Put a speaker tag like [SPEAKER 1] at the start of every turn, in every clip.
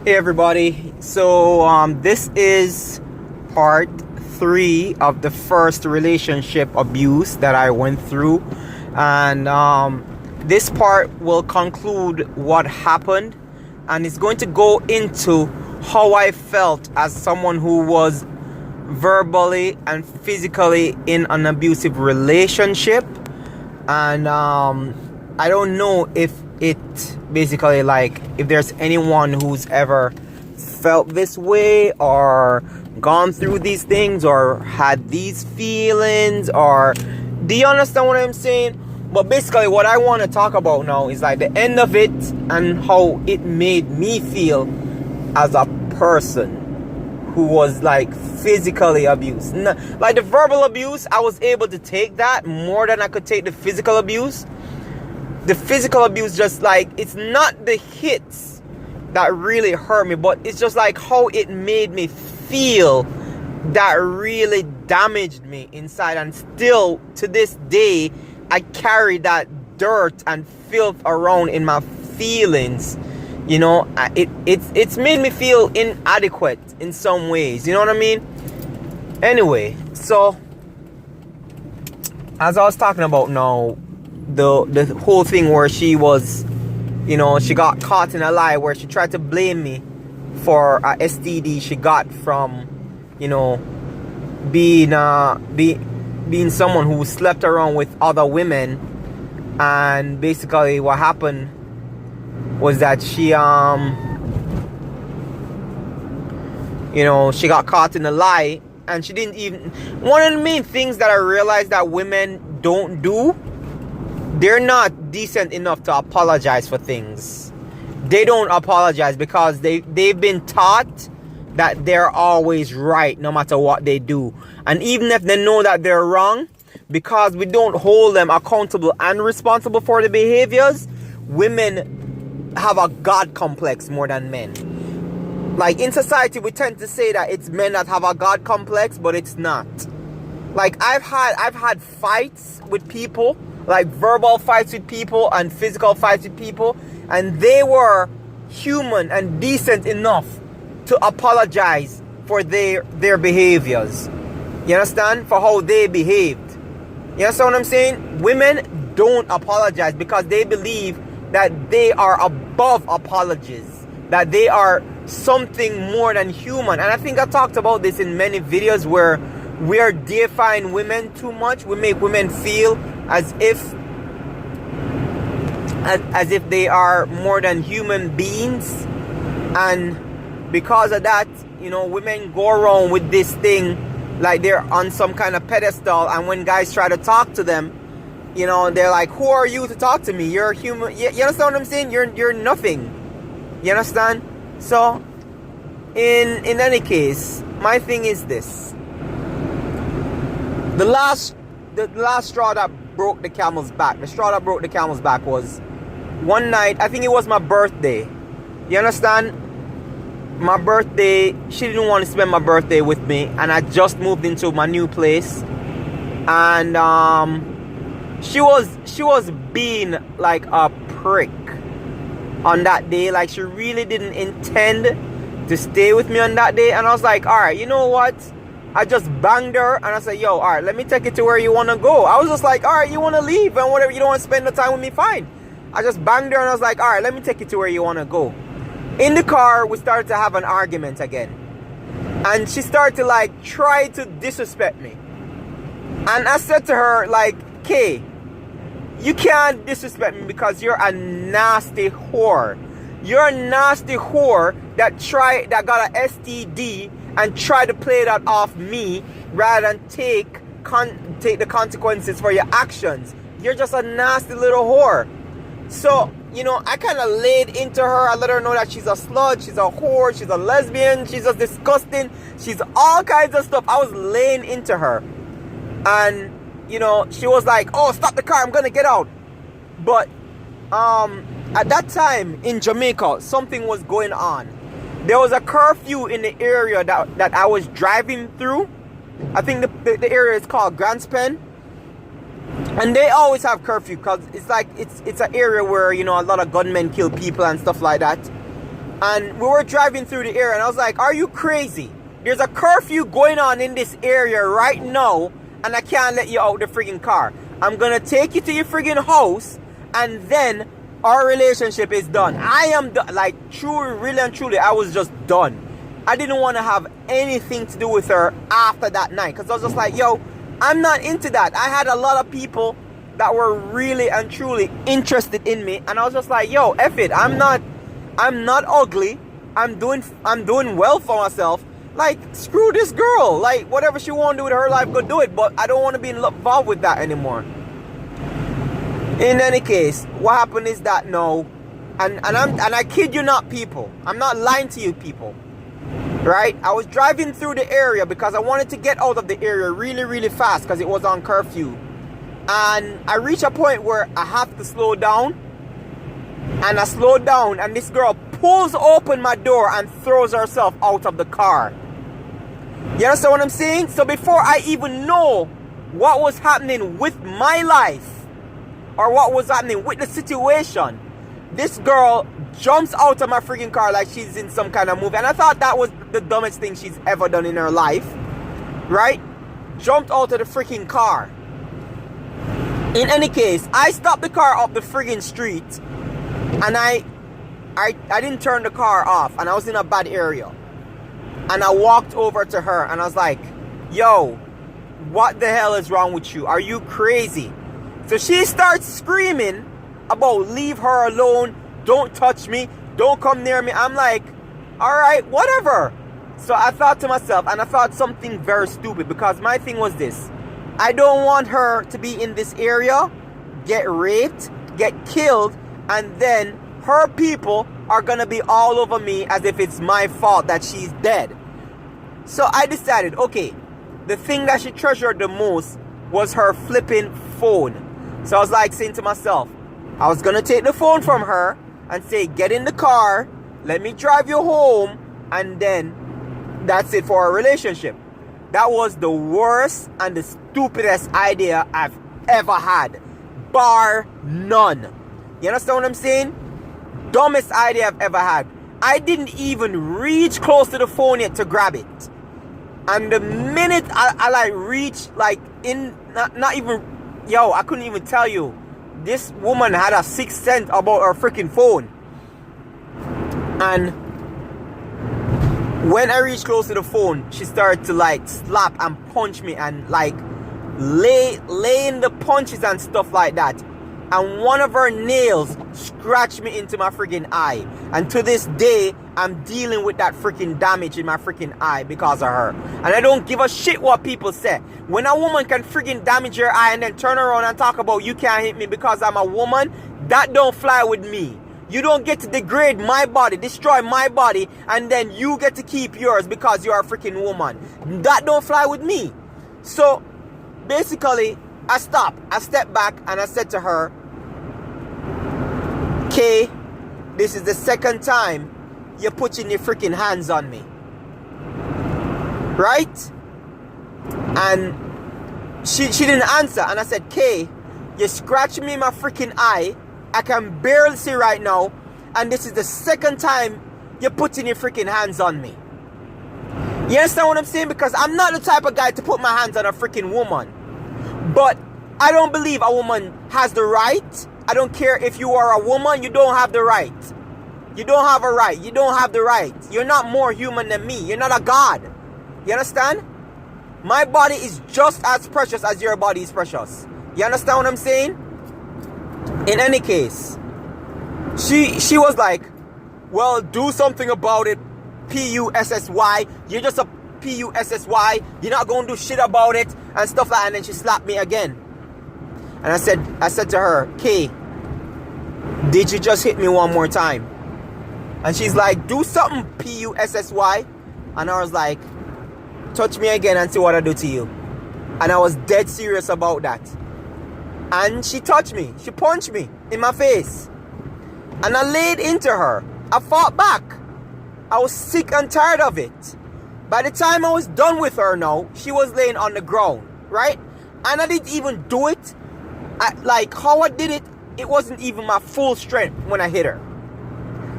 [SPEAKER 1] Hey everybody, so this is part 3 of the first relationship abuse that I went through, and this part will conclude what happened, and it's going to go into how I felt as someone who was verbally and physically in an abusive relationship. And I don't know if it basically, like, if there's anyone who's ever felt this way or gone through these things or had these feelings, or do you understand what I'm saying? But basically what I want to talk about now is like the end of it and how it made me feel as a person who was like physically abused. Like the verbal abuse, I was able to take that more than I could take the physical abuse. The physical abuse, just like, it's not the hits that really hurt me, but it's just like how it made me feel that really damaged me inside. And still to this day, I carry that dirt and filth around in my feelings. You know, it's made me feel inadequate in some ways. You know what I mean? Anyway, so as I was talking about now, the whole thing where she was, you know, she got caught in a lie where she tried to blame me for a STD she got from, you know, being someone who slept around with other women. And basically what happened was that she you know, she got caught in a lie, and she didn't even, one of the main things that I realized that women don't do, they're not decent enough to apologize for things. They don't apologize because they've been taught that they're always right no matter what they do. And even if they know that they're wrong, because we don't hold them accountable and responsible for the behaviors, women have a God complex more than men. Like in society, we tend to say that it's men that have a God complex, but it's not. Like I've had fights with people, like verbal fights with people and physical fights with people, and they were human and decent enough to apologize for their behaviors. You understand? For how they behaved. You understand what I'm saying? Women don't apologize because they believe that they are above apologies, that they are something more than human. And I think I talked about this in many videos where we are deifying women too much. We make women feel as if they are more than human beings, and because of that, you know, women go around with this thing like they're on some kind of pedestal. And when guys try to talk to them, you know, they're like, who are you to talk to me? You're a human. You understand what I'm saying? You're nothing. You understand? So in any case, my thing is this: the last straw that broke the camel's back. The straw that broke the camel's back was one night, I think it was my birthday. You understand? My birthday, she didn't want to spend my birthday with me, and I just moved into my new place. And she was being like a prick on that day. Like she really didn't intend to stay with me on that day. And I was like, alright, you know what? I just banged her and I said, yo, alright, let me take you to where you want to go. I was just like, alright, you want to leave and whatever, you don't want to spend the time with me, fine. I just banged her and I was like, alright, let me take you to where you want to go. In the car, we started to have an argument again. And she started to like try to disrespect me. And I said to her, like, Kay, you can't disrespect me because you're a nasty whore. You're a nasty whore that got a STD and try to play that off me rather than take the consequences for your actions. You're just a nasty little whore. So, you know, I kind of laid into her. I let her know that she's a slut, she's a whore, she's a lesbian, she's just disgusting, she's all kinds of stuff. I was laying into her. And, you know, she was like, oh, stop the car, I'm gonna get out. But at that time in Jamaica, something was going on. There was a curfew in the area that I was driving through. I think the area is called Grants Pen. And they always have curfew because it's like it's an area where, you know, a lot of gunmen kill people and stuff like that. And we were driving through the area, and I was like, are you crazy? There's a curfew going on in this area right now, and I can't let you out the friggin' car. I'm gonna take you to your friggin' house, and then our relationship is done. I am done. Like, truly, really and truly, I was just done. I didn't want to have anything to do with her after that night, because I was just like, yo, I'm not into that. I had a lot of people that were really and truly interested in me, and I was just like, yo, F it. I'm not ugly. I'm doing well for myself. Like, screw this girl. Like, whatever she want to do with her life, go do it. But I don't want to be involved with that anymore. In any case, what happened is that no, and I kid you not, people. I'm not lying to you, people. Right? I was driving through the area because I wanted to get out of the area really, really fast because it was on curfew. And I reached a point where I have to slow down. And I slowed down, and this girl pulls open my door and throws herself out of the car. You understand what I'm saying? So before I even know what was happening with my life, or what was happening with the situation, this girl jumps out of my freaking car like she's in some kind of movie. And I thought that was the dumbest thing she's ever done in her life. Right? Jumped out of the freaking car. In any case, I stopped the car up the friggin' street, and I didn't turn the car off, and I was in a bad area. And I walked over to her, and I was like, yo, what the hell is wrong with you? Are you crazy? So she starts screaming about leave her alone, don't touch me, don't come near me. I'm like, alright, whatever. So I thought to myself, and I thought something very stupid, because my thing was this. I don't want her to be in this area, get raped, get killed, and then her people are gonna be all over me as if it's my fault that she's dead. So I decided, okay, the thing that she treasured the most was her flipping phone. So I was like saying to myself, I was gonna take the phone from her and say, get in the car, let me drive you home, and then that's it for our relationship. That was the worst and the stupidest idea I've ever had, bar none. You understand what I'm saying? Dumbest idea I've ever had. I didn't even reach close to the phone yet to grab it. And the minute I like reached, like in, not even, yo, I couldn't even tell you. This woman had a sixth sense about her freaking phone. And when I reached close to the phone, she started to like slap and punch me and like lay in the punches and stuff like that. And one of her nails scratched me into my freaking eye. And to this day, I'm dealing with that freaking damage in my freaking eye because of her. And I don't give a shit what people say. When a woman can freaking damage your eye and then turn around and talk about you can't hit me because I'm a woman, that don't fly with me. You don't get to degrade my body, destroy my body, and then you get to keep yours because you're a freaking woman. That don't fly with me. So, basically, I stopped. I stepped back and I said to her, Kay, this is the second time you're putting your freaking hands on me. Right? And she didn't answer. And I said, Kay, you're scratching me in my freaking eye. I can barely see right now. And this is the second time you're putting your freaking hands on me. You understand what I'm saying? Because I'm not the type of guy to put my hands on a freaking woman. But I don't believe a woman has the right. I don't care if you are a woman, you don't have the right. You don't have a right. You don't have the right. You're not more human than me. You're not a god. You understand? My body is just as precious as your body is precious. You understand what I'm saying? In any case, she was like, well, do something about it, P-U-S-S-Y. You're just a P-U-S-S-Y. You're not going to do shit about it and stuff like that. And then she slapped me again. And I said to her, Kay, did you just hit me one more time? And she's like, do something, P-U-S-S-Y. And I was like, touch me again and see what I do to you. And I was dead serious about that. And she touched me. She punched me in my face. And I laid into her. I fought back. I was sick and tired of it. By the time I was done with her now, she was laying on the ground, right? And I didn't even do it. Like how I did it, it wasn't even my full strength when I hit her.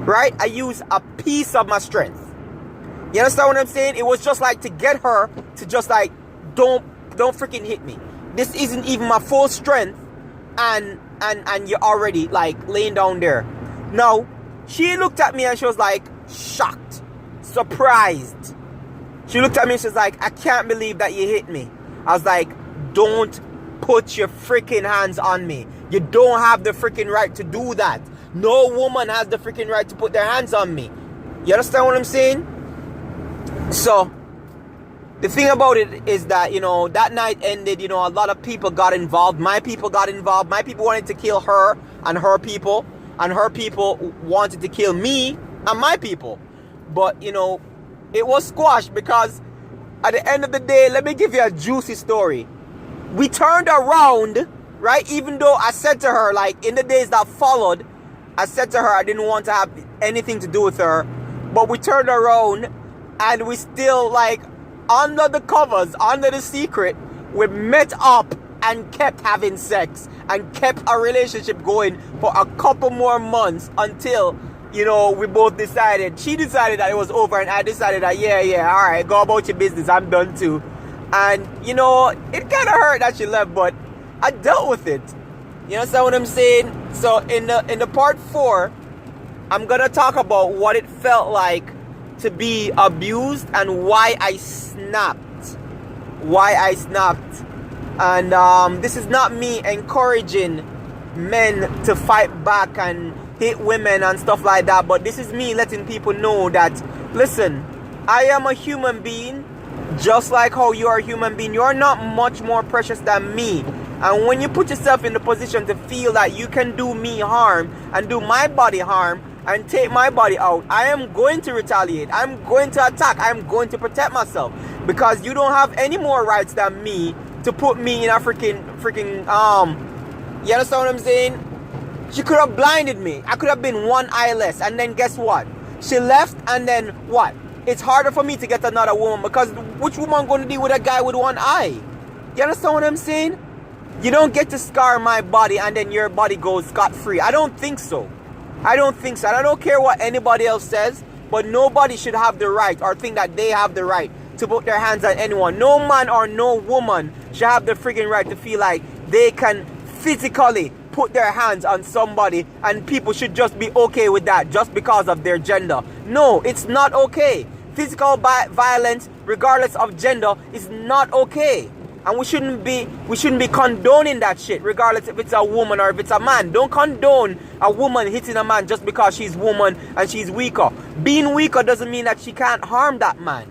[SPEAKER 1] right? I used a piece of my strength. You understand what I'm saying? It was just like to get her to just like, don't freaking hit me. This isn't even my full strength, and you're already like laying down there. Now, she looked at me and she was like shocked, surprised. She looked at me and she was like, I can't believe that you hit me. I was like, don't put your freaking hands on me. You don't have the freaking right to do that. No woman has the freaking right to put their hands on me. You understand what I'm saying? So, the thing about it is that, you know, that night ended, you know, a lot of people got involved. My people got involved. My people wanted to kill her and her people. And her people wanted to kill me and my people. But, you know, it was squashed because at the end of the day, let me give you a juicy story. We turned around, right? Even though I said to her, like, in the days that followed, I said to her I didn't want to have anything to do with her. But we turned around and we still, like, under the covers, under the secret, we met up and kept having sex and kept our relationship going for a couple more months until, you know, we both decided. She decided that it was over and I decided that, yeah, all right, go about your business. I'm done too. And, you know, it kind of hurt that she left, but I dealt with it. You understand what I'm saying? So in the part 4, I'm going to talk about what it felt like to be abused and why I snapped. And this is not me encouraging men to fight back and hit women and stuff like that, but this is me letting people know that, listen, I am a human being just like how you are a human being. You're not much more precious than me. And when you put yourself in the position to feel that you can do me harm and do my body harm and take my body out, I am going to retaliate. I'm going to attack. I'm going to protect myself, because you don't have any more rights than me to put me in a freaking you understand what I'm saying? She could have blinded me. I could have been one eye less, and then guess what? She left, and then what? It's harder for me to get another woman, because which woman going to deal with a guy with one eye? You understand what I'm saying? You don't get to scar my body and then your body goes scot-free. I don't think so. I don't think so. And I don't care what anybody else says, but nobody should have the right or think that they have the right to put their hands on anyone. No man or no woman should have the freaking right to feel like they can physically put their hands on somebody, and people should just be okay with that just because of their gender. No, it's not okay. Physical violence, regardless of gender, is not okay. And we shouldn't be condoning that shit, regardless if it's a woman or if it's a man. Don't condone a woman hitting a man just because she's woman and she's weaker. Being weaker doesn't mean that she can't harm that man.